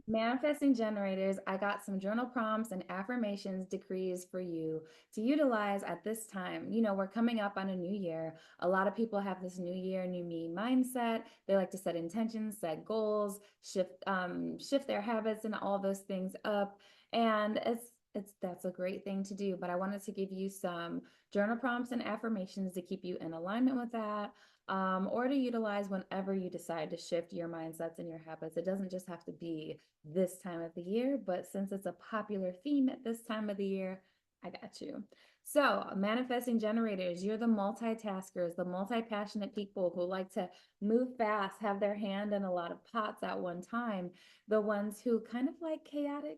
Manifesting generators, I got some journal prompts and affirmations decrees for you to utilize at this time. You know, we're coming up on a new year. A lot of people have this new year, new me mindset. They like to set intentions, set goals, shift their habits and all those things up. And it's that's a great thing to do. But I wanted to give you some journal prompts and affirmations to keep you in alignment with that, or to utilize whenever you decide to shift your mindsets and your habits. It doesn't just have to be this time of the year, but since it's a popular theme at this time of the year, I got you. So, manifesting generators, you're the multitaskers, the multi passionate people who like to move fast, have their hand in a lot of pots at one time, the ones who kind of like chaotic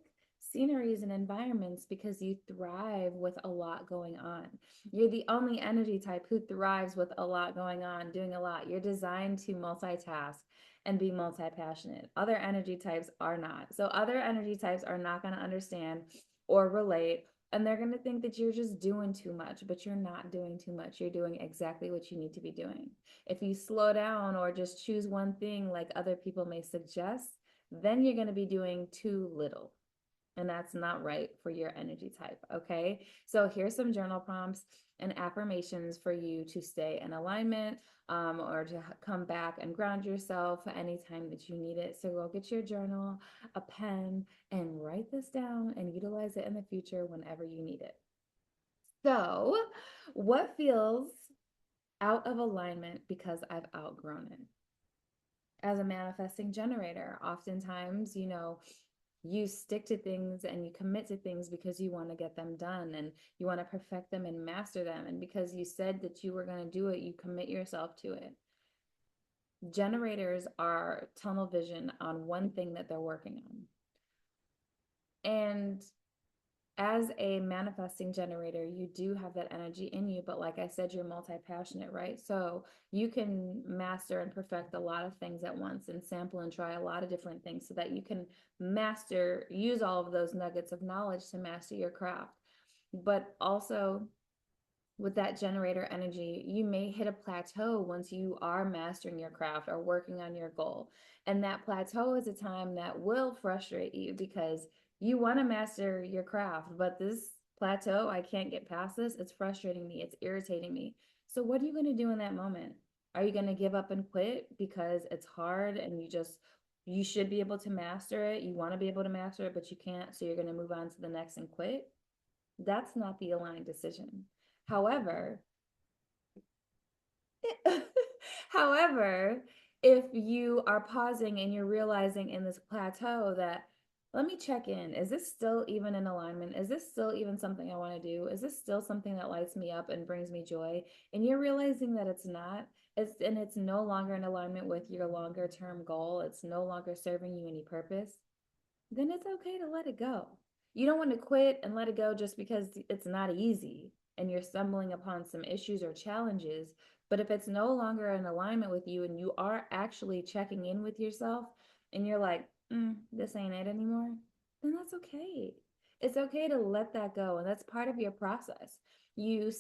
sceneries and environments because you thrive with a lot going on. You're the only energy type who thrives with a lot going on, doing a lot. You're designed to multitask and be multi-passionate. Other energy types are not. So other energy types are not going to understand or relate, and they're going to think that you're just doing too much, but you're not doing too much. You're doing exactly what you need to be doing. If you slow down or just choose one thing like other people may suggest, then you're going to be doing too little. And that's not right for your energy type. Okay. So here's some journal prompts and affirmations for you to stay in alignment, or to come back and ground yourself anytime that you need it. So go get your journal, a pen, and write this down and utilize it in the future whenever you need it. So, what feels out of alignment because I've outgrown it? As a manifesting generator, oftentimes, you stick to things and you commit to things because you want to get them done and you want to perfect them and master them. And because you said that you were going to do it, you commit yourself to it. Generators are tunnel vision on one thing that they're working on. And as a manifesting generator, you do have that energy in you, but like I said, you're multi-passionate, right? So you can master and perfect a lot of things at once and sample and try a lot of different things so that you can use all of those nuggets of knowledge to master your craft. But also, with that generator energy, you may hit a plateau once you are mastering your craft or working on your goal. And that plateau is a time that will frustrate you because you want to master your craft, but this plateau, I can't get past this. It's frustrating me, it's irritating me. So, what are you going to do in that moment? Are you going to give up and quit because it's hard and you should be able to master it? You want to be able to master it, but you can't. So, you're going to move on to the next and quit? That's not the aligned decision. However, however, if you are pausing and you're realizing in this plateau that, let me check in. Is this still even in alignment? Is this still even something I want to do? Is this still something that lights me up and brings me joy? And you're realizing that it's not, it's no longer in alignment with your longer term goal. It's no longer serving you any purpose. Then it's okay to let it go. You don't want to quit and let it go just because it's not easy and you're stumbling upon some issues or challenges. But if it's no longer in alignment with you and you are actually checking in with yourself and you're like, this ain't it anymore, then that's okay. It's okay to let that go. And that's part of your process. You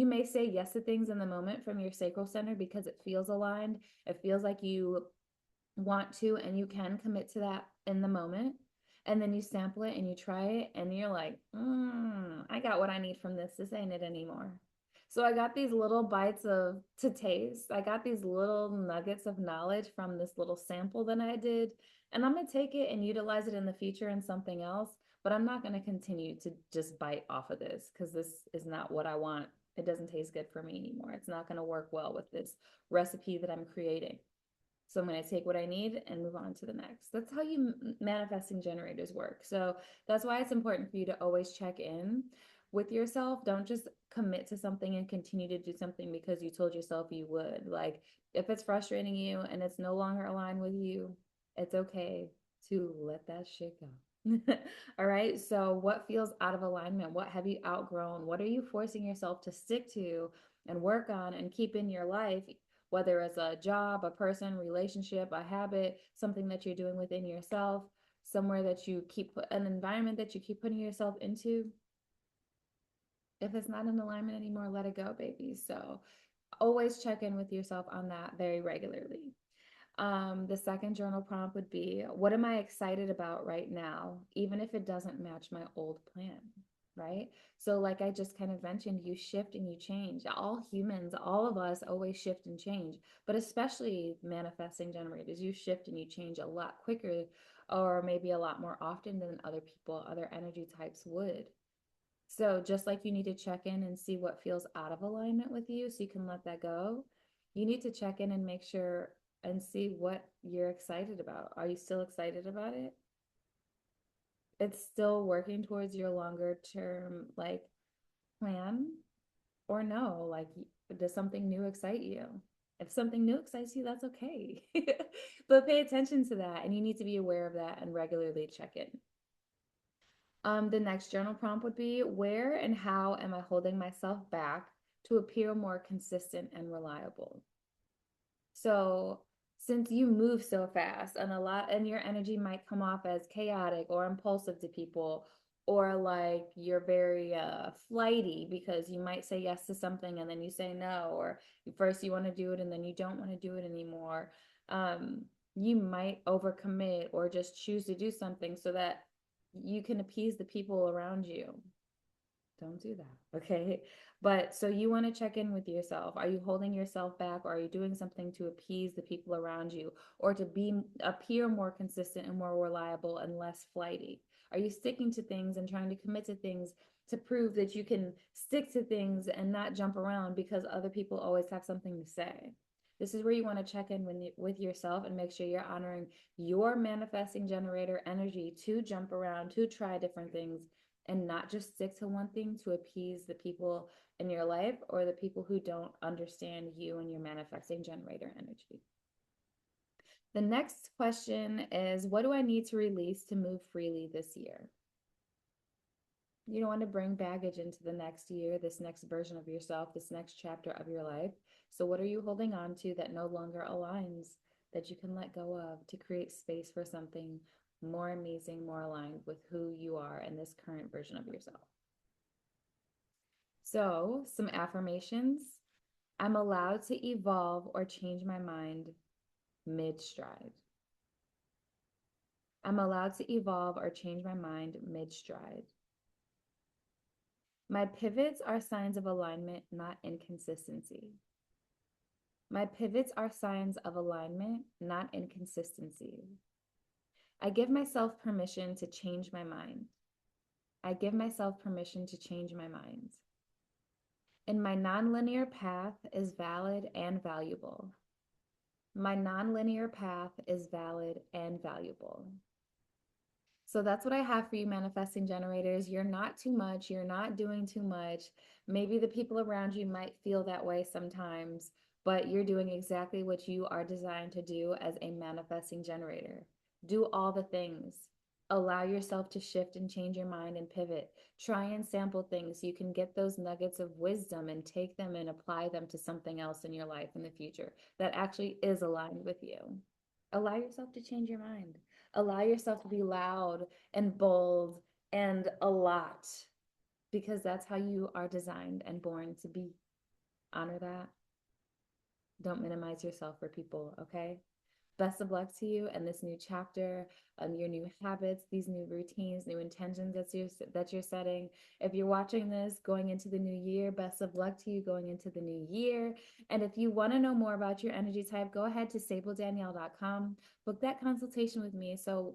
may say yes to things in the moment from your sacral center because it feels aligned. It feels like you want to and you can commit to that in the moment, and then you sample it and you try it and you're like, I got what I need from this ain't it anymore. So I got these little bites of to taste, I got these little nuggets of knowledge from this little sample that I did, and I'm going to take it and utilize it in the future in something else. But I'm not going to continue to just bite off of this because this is not what I want. It doesn't taste good for me anymore. It's not going to work well with this recipe that I'm creating. So I'm going to take what I need and move on to the next. That's how you manifesting generators work. So that's why it's important for you to always check in with yourself. Don't just commit to something and continue to do something because you told yourself you would. Like, if it's frustrating you and it's no longer aligned with you, it's okay to let that shit go. All right. So, what feels out of alignment? What have you outgrown? What are you forcing yourself to stick to and work on and keep in your life, whether it's a job, a person, relationship, a habit, something that you're doing within yourself, somewhere that you keep, an environment that you keep putting yourself into? If it's not in alignment anymore, let it go, baby. So always check in with yourself on that very regularly. The second journal prompt would be, what am I excited about right now, even if it doesn't match my old plan, right? So like I just kind of mentioned, you shift and you change. All humans, all of us always shift and change, but especially manifesting generators, you shift and you change a lot quicker or maybe a lot more often than other people, other energy types would. So just like you need to check in and see what feels out of alignment with you so you can let that go, you need to check in and make sure and see what you're excited about. Are you still excited about it? It's still working towards your longer term like plan, or no? Like, does something new excite you? If something new excites you, that's okay. But pay attention to that, and you need to be aware of that and regularly check in. The next journal prompt would be, where and how am I holding myself back to appear more consistent and reliable? So, since you move so fast and your energy might come off as chaotic or impulsive to people, or like you're very flighty because you might say yes to something and then you say no, or first you want to do it and then you don't want to do it anymore. Um, you might overcommit or just choose to do something so that you can appease the people around you. Don't do that. Okay. But so you want to check in with yourself. Are you holding yourself back, or are you doing something to appease the people around you, or to appear more consistent and more reliable and less flighty? Are you sticking to things and trying to commit to things to prove that you can stick to things and not jump around because other people always have something to say? This is where you want to check in with yourself and make sure you're honoring your manifesting generator energy to jump around, to try different things, and not just stick to one thing to appease the people in your life or the people who don't understand you and your manifesting generator energy. The next question is, what do I need to release to move freely this year? You don't want to bring baggage into the next year, this next version of yourself, this next chapter of your life. So, what are you holding on to that no longer aligns, that you can let go of to create space for something more amazing, more aligned with who you are in this current version of yourself? So, some affirmations. I'm allowed to evolve or change my mind mid stride. I'm allowed to evolve or change my mind mid stride. My pivots are signs of alignment, not inconsistency. My pivots are signs of alignment, not inconsistency. I give myself permission to change my mind. I give myself permission to change my mind. And my nonlinear path is valid and valuable. My nonlinear path is valid and valuable. So that's what I have for you, manifesting generators. You're not too much. You're not doing too much. Maybe the people around you might feel that way sometimes, but you're doing exactly what you are designed to do as a manifesting generator. Do all the things. Allow yourself to shift and change your mind and pivot. Try and sample things so you can get those nuggets of wisdom and take them and apply them to something else in your life in the future that actually is aligned with you. Allow yourself to change your mind. Allow yourself to be loud and bold and a lot, because that's how you are designed and born to be. Honor that. Don't minimize yourself for people, okay? Best of luck to you in this new chapter, your new habits, these new routines, new intentions that you're setting. If you're watching this going into the new year, best of luck to you going into the new year. And if you want to know more about your energy type, go ahead to sabledanielle.com. Book that consultation with me so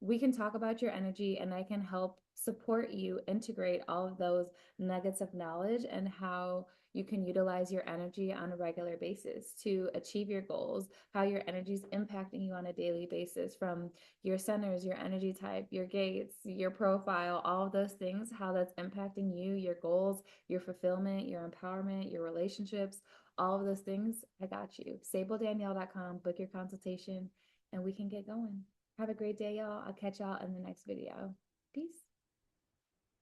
we can talk about your energy and I can help support you integrate all of those nuggets of knowledge and how you can utilize your energy on a regular basis to achieve your goals, how your energy is impacting you on a daily basis, from your centers, your energy type, your gates, your profile, all of those things, how that's impacting you, your goals, your fulfillment, your empowerment, your relationships, all of those things. I got you. SableDanielle.com, book your consultation, and we can get going. Have a great day, y'all. I'll catch y'all in the next video. Peace.